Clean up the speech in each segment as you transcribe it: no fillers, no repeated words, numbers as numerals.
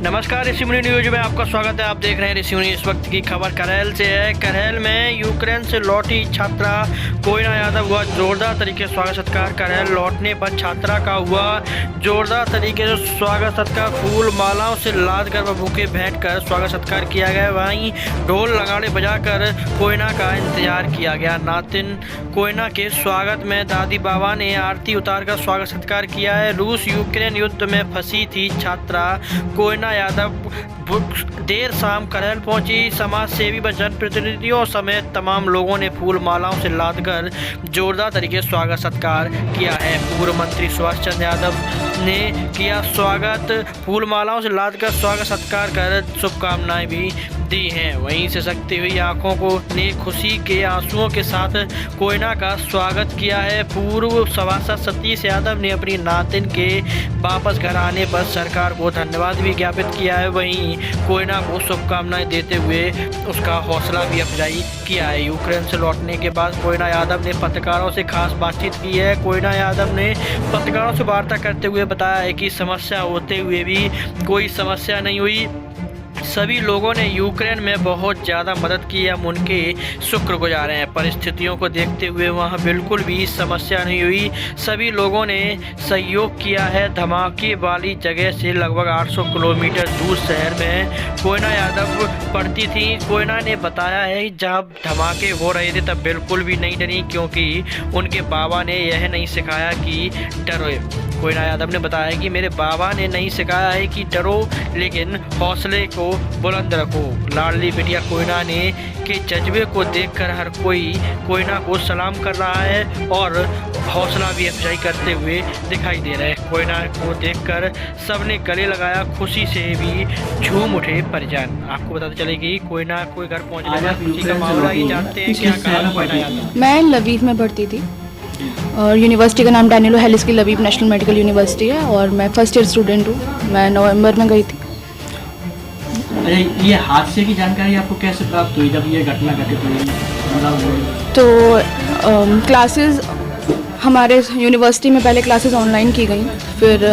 नमस्कार, ऋषिमुनि न्यूज में आपका स्वागत है। आप देख रहे हैं ऋषिमुनि। इस वक्त की खबर करेल से है। करेल में यूक्रेन से लौटी छात्रा कोयना यादव हुआ जोरदार तरीके से स्वागत सत्कार। करेल लौटने पर छात्रा का हुआ जोरदार तरीके से स्वागत सत्कार। फूल मालाओं से लाद कर बुके भेंट कर स्वागत सत्कार किया गया। वहीं ढोल नगाड़े बजाकर कोयना का इंतजार किया गया। नातिन कोयना के स्वागत में दादी बाबा ने आरती उतारकर स्वागत सत्कार किया है। रूस यूक्रेन युद्ध में फंसी थी छात्रा कोयना यादव देर शाम करेल पहुंची। समाज सेवी व जनप्रतिनिधियों समेत तमाम लोगों ने फूल मालाओं से लादकर जोरदार तरीके से स्वागत सत्कार किया है। पूर्व मंत्री सुभाष चंद्र यादव ने किया स्वागत। फूल मालाओं से लादकर स्वागत सत्कार कर शुभकामनाएं भी दी हैं। वहीं से सकती हुई आंखों को ने खुशी के आंसुओं के साथ कोयना का स्वागत किया है। पूर्व सभासद सतीश यादव ने अपनी नातिन के वापस घर आने पर सरकार को धन्यवाद भी ज्ञापित किया है। वहीं कोयना को शुभकामनाएं देते हुए उसका हौसला भी अफजाई किया है। यूक्रेन से लौटने के बाद कोयना यादव ने पत्रकारों से खास बातचीत की है। कोयना यादव ने पत्रकारों से वार्ता करते हुए बताया है कि समस्या होते हुए भी कोई समस्या नहीं हुई। सभी लोगों ने यूक्रेन में बहुत ज़्यादा मदद की है। हम उनके शुक्रगुजार हैं। परिस्थितियों को देखते हुए वहाँ बिल्कुल भी समस्या नहीं हुई। सभी लोगों ने सहयोग किया है। धमाके वाली जगह से लगभग 800 किलोमीटर दूर शहर में कोयना यादव पढ़ती थी। कोयना ने बताया है जब धमाके हो रहे थे तब बिल्कुल भी नहीं डरी, क्योंकि उनके बाबा ने यह नहीं सिखाया कि डरो। कोयना यादव ने बताया कि मेरे बाबा ने नहीं सिखाया है कि डरो, लेकिन हौसले को बुलंद रखो। लाडली बिटिया कोयना ने के जज्बे को देखकर हर कोई कोयना को सलाम कर रहा है और हौसला भी अफजाई करते हुए दिखाई दे रहे हैं। कोयना को देखकर सबने गले लगाया। खुशी से भी झूम उठे परिजन। आपको बताते चले कि कोयना कोई घर पहुंचने का खुशी का मामला ये जानते हैं क्या कहा कोयना यादव। मैं लवीव में पढ़ती थी और यूनिवर्सिटी का नाम डैनियल हेलिस की लवीव नेशनल मेडिकल यूनिवर्सिटी है और मैं फर्स्ट ईयर स्टूडेंट हूँ। मैं नवंबर में गई थी। अरे ये हादसे की जानकारी आपको कैसे प्राप्त हुई जब ये घटना घटित हुई? तो क्लासेस हमारे यूनिवर्सिटी में पहले क्लासेस ऑनलाइन की गई। फिर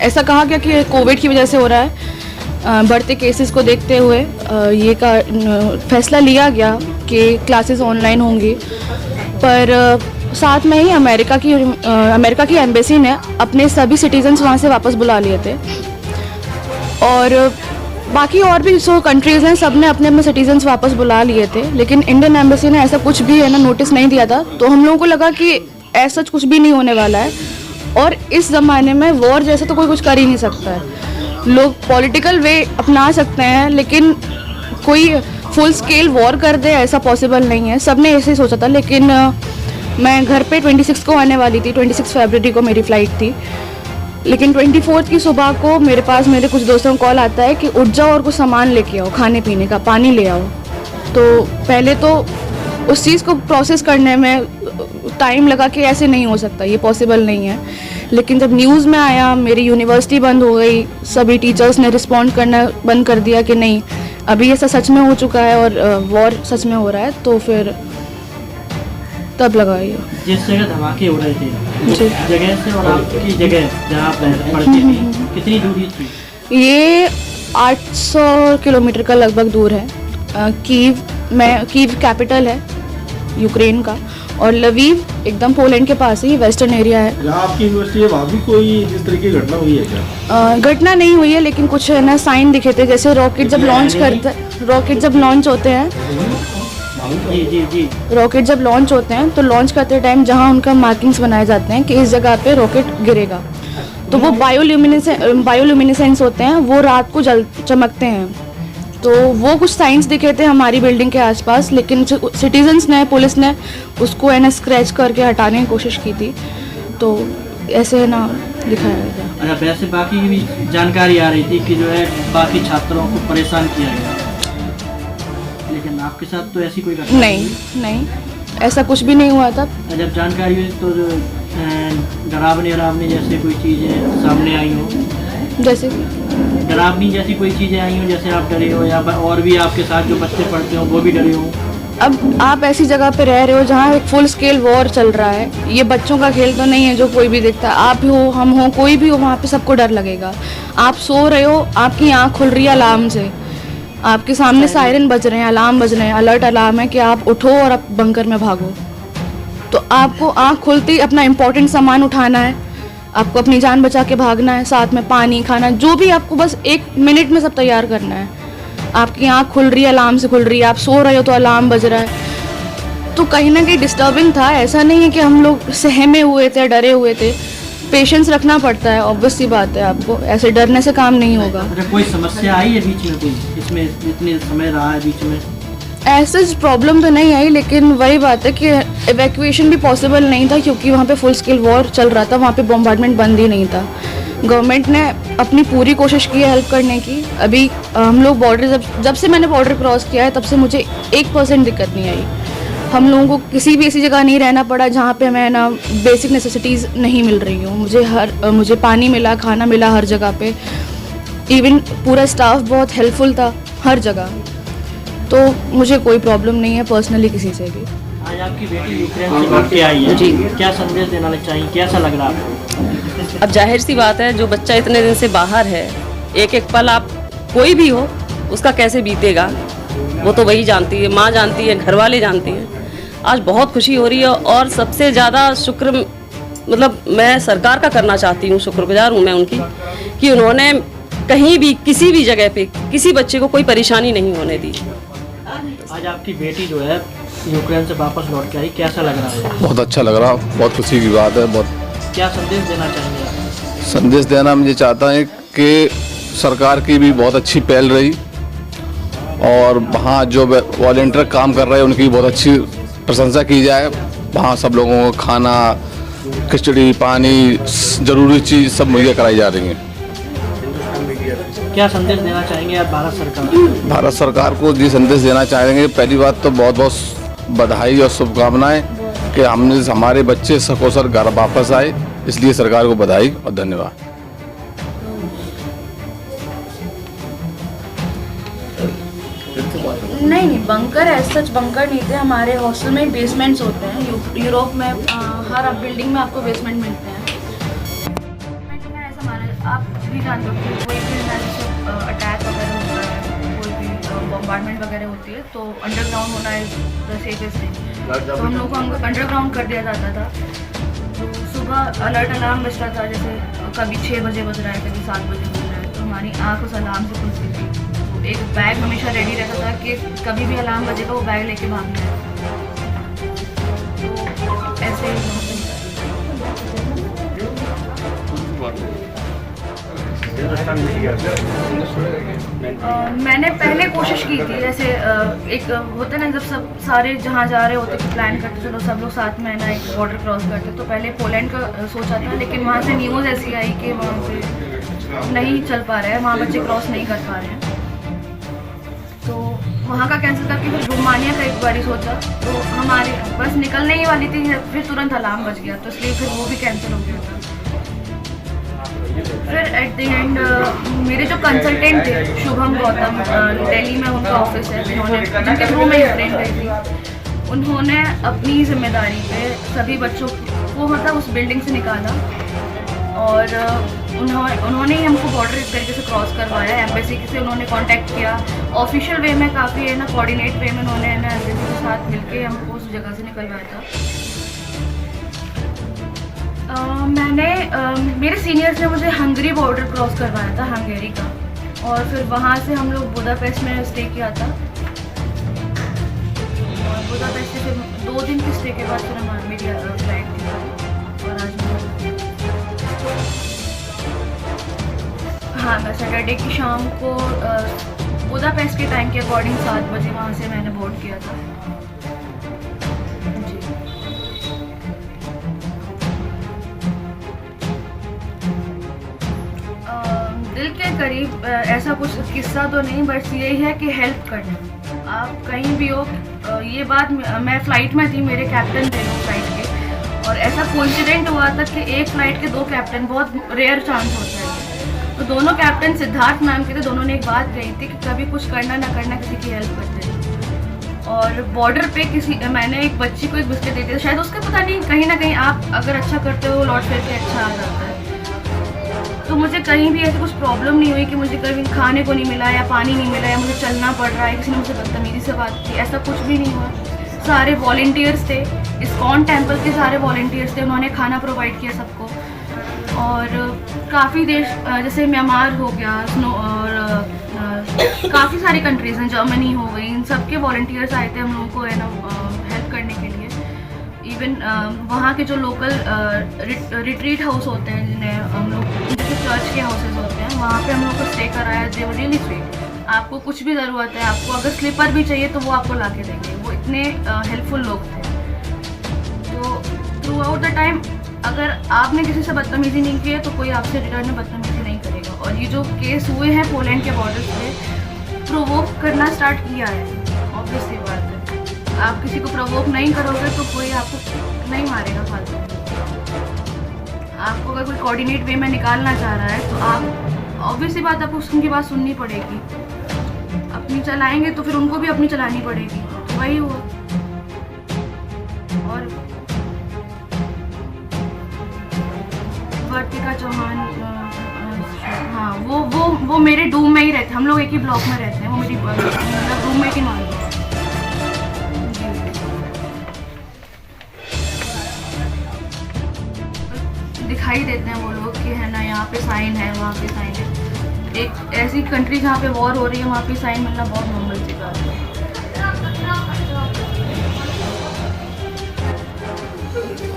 ऐसा कहा गया कि कोविड की वजह से हो रहा है। बढ़ते केसेस को देखते हुए ये फैसला लिया गया कि क्लासेस ऑनलाइन होंगी। पर साथ में ही अमेरिका की एम्बेसी ने अपने सभी सिटीजन्स वहाँ से वापस बुला लिए थे और बाकी और भी जो कंट्रीज़ हैं सब ने अपने अपने सिटीजन्स वापस बुला लिए थे। लेकिन इंडियन एम्बेसी ने ऐसा कुछ भी नोटिस नहीं दिया था। तो हम लोगों को लगा कि ऐसा कुछ भी नहीं होने वाला है और इस ज़माने में वॉर जैसे तो कोई कुछ कर ही नहीं सकता है। लोग पॉलिटिकल वे अपना सकते हैं लेकिन कोई फुल स्केल वॉर कर दे ऐसा पॉसिबल नहीं है। सब ने ऐसे ही सोचा था। लेकिन मैं घर पे 26 को आने वाली थी। 26 फरवरी को मेरी फ़्लाइट थी। लेकिन 24 की सुबह को मेरे पास मेरे कुछ दोस्तों का कॉल आता है कि उठ जाओ और कुछ सामान लेके आओ, खाने पीने का, पानी ले आओ। तो पहले तो उस चीज़ को प्रोसेस करने में टाइम लगा कि ऐसे नहीं हो सकता, ये पॉसिबल नहीं है। लेकिन जब न्यूज़ में आया, मेरी यूनिवर्सिटी बंद हो गई, सभी टीचर्स ने रिस्पॉन्ड करना बंद कर दिया कि नहीं अभी ऐसा सच में हो चुका है और वॉर सच में हो रहा है, तो फिर तब लगा ये। जिस जगह धमाके हो रहे थे जगह से और आपकी जगह जहाँ आप पढ़ती थी कितनी दूरी थी? ये 800 किलोमीटर का लगभग दूर है। कीव कैपिटल है यूक्रेन का और लवीव एकदम पोलैंड के पास ही वेस्टर्न एरिया है। जहाँ आपकी यूनिवर्सिटी है वहाँ भी कोई इस तरह की घटना हुई है क्या? घटना नहीं हुई है लेकिन कुछ साइन दिखे थे। जैसे रॉकेट जब लॉन्च होते हैं रॉकेट जब लॉन्च होते हैं तो लॉन्च करते टाइम जहां उनका मार्किंग्स बनाए जाते हैं कि इस जगह पे रॉकेट गिरेगा, तो वो बायोल्यूमिनेसेंस होते हैं, वो रात को चमकते हैं। तो वो कुछ साइंस दिखे थे हमारी बिल्डिंग के आसपास, लेकिन सिटीजन्स ने, पुलिस ने उसको स्क्रैच करके हटाने की कोशिश की थी। तो ऐसे दिखाया गया। अच्छा, वैसे बाकी भी जानकारी आ रही थी कि जो है बाकी छात्रों को परेशान किया गया, लेकिन आपके साथ तो ऐसी कोई घटना नहीं ऐसा कुछ भी नहीं हुआ था। जब जानकारी हुई तो जो डरावनी जैसे कोई चीज़ें सामने आई हो, जैसे डरावनी जैसी कोई चीज़ें आई हो, जैसे आप डरे हो या और भी आपके साथ जो बच्चे पढ़ते हो वो भी डरे हो? अब आप ऐसी जगह पे रह रहे हो जहाँ एक फुल स्केल वॉर चल रहा है। ये बच्चों का खेल तो नहीं है जो कोई भी देखता है। आप हो, हम हो, कोई भी हो, वहाँ पे सबको डर लगेगा। आप सो रहे हो, आपकी आँख खुल रही है अलार्म से, आपके सामने सायरन बज रहे हैं, अलार्म बज रहे हैं, अलर्ट अलार्म है कि आप उठो और आप बंकर में भागो। तो आपको आँख खुलते ही अपना इम्पोर्टेंट सामान उठाना है, आपको अपनी जान बचा के भागना है, साथ में पानी खाना, जो भी आपको बस 1 मिनट में सब तैयार करना है। आपकी आँख खुल रही है, अलार्म से खुल रही है, आप सो रहे हो तो अलार्म बज रहा है। तो कहीं ना कहीं डिस्टर्बिंग था। ऐसा नहीं है कि हम लोग सहमे हुए थे, डरे हुए थे। पेशेंस रखना पड़ता है, ऑब्वियस सी बात है। आपको ऐसे डरने से काम नहीं होगा। अच्छा, कोई समस्या आई है बीच में, कोई इसमें इतने समय रहा है बीच में? ऐसे प्रॉब्लम तो नहीं आई, लेकिन वही बात है कि इवैक्यूएशन भी पॉसिबल नहीं था क्योंकि वहाँ पे फुल स्केल वॉर चल रहा था। वहाँ पे बॉम्बार्डमेंट बंद ही नहीं था। गवर्नमेंट ने अपनी पूरी कोशिश की है हेल्प करने की। अभी हम लोग बॉर्डर जब से मैंने बॉर्डर क्रॉस किया है तब से मुझे 1% दिक्कत नहीं आई। हम लोगों को किसी भी ऐसी जगह नहीं रहना पड़ा जहाँ पे मैं ना बेसिक नेसेसिटीज़ नहीं मिल रही हूँ। मुझे पानी मिला, खाना मिला हर जगह पे। इवन पूरा स्टाफ बहुत हेल्पफुल था हर जगह। तो मुझे कोई प्रॉब्लम नहीं है पर्सनली किसी से भी। आज आपकी बेटी यूक्रेन से लौट के आई है जी। क्या संदेश देना चाहिए, कैसा लग रहा है आपको? अब जाहिर सी बात है, जो बच्चा इतने दिन से बाहर है, एक एक पल आप कोई भी हो उसका कैसे बीतेगा वो तो वही जानती है, माँ जानती है, घर वाले जानती हैं। आज बहुत खुशी हो रही है और सबसे ज़्यादा शुक्र मतलब मैं सरकार का करना चाहती हूँ, शुक्रगुजार हूँ मैं उनकी कि उन्होंने कहीं भी किसी भी जगह पे किसी बच्चे को कोई परेशानी नहीं होने दी। आज आपकी बेटी जो है यूक्रेन से वापस लौट के आई, कैसा लग रहा है? बहुत अच्छा लग रहा, बहुत खुशी की बात है। बहुत क्या संदेश देना चाहेंगे आप? संदेश देना मुझे चाहता है कि सरकार की भी बहुत अच्छी पहल रही और वहाँ जो वॉलंटियर काम कर रहे हैं उनकी बहुत अच्छी प्रशंसा की जाए। वहाँ सब लोगों को खाना, खिचड़ी, पानी, ज़रूरी चीज़ सब मुहैया कराई जा रही हैं। क्या संदेश देना चाहेंगे आप भारत सरकार को? जी संदेश देना चाहेंगे, पहली बात तो बहुत बहुत बधाई और शुभकामनाएं कि हमारे बच्चे सकुशल घर वापस आए, इसलिए सरकार को बधाई और धन्यवाद। नहीं, बंकर ऐसा सच बंकर नहीं थे। हमारे हॉस्टल में बेसमेंट्स होते हैं। यूरोप में हर बिल्डिंग में आपको बेसमेंट मिलते हैं। ऐसा हमारे आप भी जानते हो कि कोई भी अटैक वगैरह होता है, कोई भी बॉम्बार्डमेंट वगैरह होती है तो अंडरग्राउंड होना इज द सेफेस्ट थिंग। तो हम लोग को अंडरग्राउंड कर दिया जाता था। तो सुबह अलर्ट अलार्म बजता था, जैसे कभी 6 बजे बज रहा है, कभी 7 बजे बज रहा है, तो हमारी आँख उस अलार्म से खुलती थी। तो एक बैग हमेशा रेडी रहता था कि कभी भी अलार्म बजेगा वो बैग लेके भागना है। तो ऐसे ही मैंने पहले कोशिश की थी, जैसे एक होता है ना, जब सब सारे जहाँ जा रहे होते थे प्लान करते चलो सब लोग साथ में ना एक बॉर्डर क्रॉस करते, तो पहले पोलैंड का सोचा था, लेकिन वहाँ से न्यूज़ ऐसी आई कि वहाँ पे नहीं चल पा रहा है, वहाँ बच्चे क्रॉस नहीं कर पा रहे हैं, तो वहाँ का कैंसिल करके फिर रोमानिया का एक बारी सोचा, तो हमारी बस निकलने ही वाली थी, फिर तुरंत अलार्म बज गया, तो इसलिए फिर वो भी कैंसिल हो गया था। फिर एट द एंड मेरे जो कंसल्टेंट थे शुभम गौतम, दिल्ली में उनका ऑफिस है, जिनके थ्रू मैं यूक्रेन गई थी, उन्होंने अपनी जिम्मेदारी पे सभी बच्चों को मतलब उस बिल्डिंग से निकाला और उन्होंने ही हमको बॉर्डर इस तरीके से क्रॉस करवाया। एम्बेसी से उन्होंने कांटेक्ट किया, ऑफिशियल वे में काफ़ी है ना, कोऑर्डिनेट वे में उन्होंने ना एम्बेसी के साथ मिलके हमको उस जगह से निकलवाया था। मेरे सीनियर्स ने मुझे हंगरी बॉर्डर क्रॉस करवाया था, हंगेरी का, और फिर वहाँ से हम लोग बुदापेस्ट में स्टे किया था, और बुदापेस्ट से फिर 2 दिन की स्टे के बाद फिर हमारी मेरी फ्लाइट थी और आज हाँ, मैं सैटरडे की शाम को बुदापेस्ट के टाइम के अकॉर्डिंग 7 बजे वहाँ से मैंने बोर्ड किया था। दिल के करीब ऐसा कुछ किस्सा तो नहीं, बस यही है कि हेल्प करना, आप कहीं भी हो। ये बात मैं फ़्लाइट में थी, मेरे कैप्टन थे लोग फ्लाइट के, और ऐसा कोइंसिडेंट हुआ था कि एक फ़्लाइट के 2 कैप्टन, बहुत रेयर चांस होता है, तो दोनों कैप्टन सिद्धार्थ नाम के थे, दोनों ने एक बात कही थी कि कभी कुछ करना ना करना किसी की हेल्प करते हैं। और बॉर्डर पे मैंने एक बच्ची को एक बिस्किट दे दिया, शायद उसका पता नहीं, कहीं ना कहीं आप अगर अच्छा करते हो लौट फिर के अच्छा आ जाता है। तो मुझे कहीं भी ऐसी कुछ प्रॉब्लम नहीं हुई कि मुझे कहीं खाने को नहीं मिला या पानी नहीं मिला या मुझे चलना पड़ रहा है, किसी ने मुझसे बदतमीजी से बात की, ऐसा कुछ भी नहीं हुआ। सारे वॉलंटियर्स थे, इस्कॉन टेम्पल के सारे वॉलंटियर्स थे, उन्होंने खाना प्रोवाइड किया सबको। और काफ़ी देश जैसे म्यांमार हो गया और काफ़ी सारी कंट्रीज़ हैं, जर्मनी हो गई, इन सब के वॉलंटियर्स आए थे हम लोगों को है ना हेल्प करने के लिए। इवन वहाँ के जो लोकल रिट्रीट हाउस होते हैं, जिन्हें हम लोग जैसे चर्च के हाउसेज होते हैं, वहाँ पे हम लोग को स्टे कराया। दे वर रियली स्वीट। आपको कुछ भी ज़रूरत है, आपको अगर स्लीपर भी चाहिए तो वो आपको ला के देंगे, वो इतने हेल्पफुल लोग थे। तो थ्रू आउट द टाइम अगर आपने किसी से बदतमीजी नहीं की है तो कोई आपसे रिटर्न में बदतमीजी नहीं करेगा। और ये जो केस हुए हैं पोलैंड के बॉर्डर पे, प्रोवोक करना स्टार्ट किया है, ऑब्वियसली बात है। आप किसी को प्रोवोक नहीं करोगे तो कोई आपको नहीं मारेगा फालतू में। आपको अगर कोई कोऑर्डिनेट वे में निकालना चाह रहा है तो आप ऑब्वियसली बात आपको उनकी बात सुननी पड़ेगी। अपनी चलाएंगे तो फिर उनको भी अपनी चलानी पड़ेगी, तो वही हुआ। और वर्तिका चौहान, हाँ वो मेरे रूम में ही रहते, हम लोग एक ही ब्लॉक में रहते हैं, वो मेरी मतलब रूममेट ही मान लो। दिखाई देते हैं वो लोग कि है ना, यहाँ पे साइन है, वहाँ पे साइन है। एक ऐसी कंट्री जहाँ पे वॉर हो रही है, वहाँ पे साइन मिलना बहुत नॉर्मल सी बात है।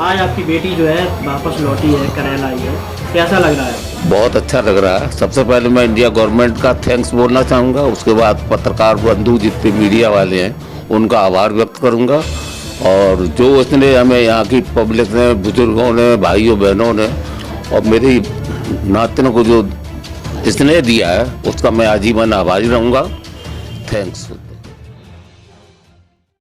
आज आपकी बेटी जो है वापस लौटी है, करेला आई है, कैसा लग रहा है? बहुत अच्छा लग रहा है। सबसे पहले मैं इंडिया गवर्नमेंट का थैंक्स बोलना चाहूँगा, उसके बाद पत्रकार बंधु जितने मीडिया वाले हैं उनका आभार व्यक्त करूँगा। और जो इसने हमें यहाँ की पब्लिक ने, बुजुर्गों ने, भाइयों बहनों ने और मेरी नातिनों को जो स्नेह दिया है उसका मैं आजीवन आभारी रहूँगा। थैंक्स।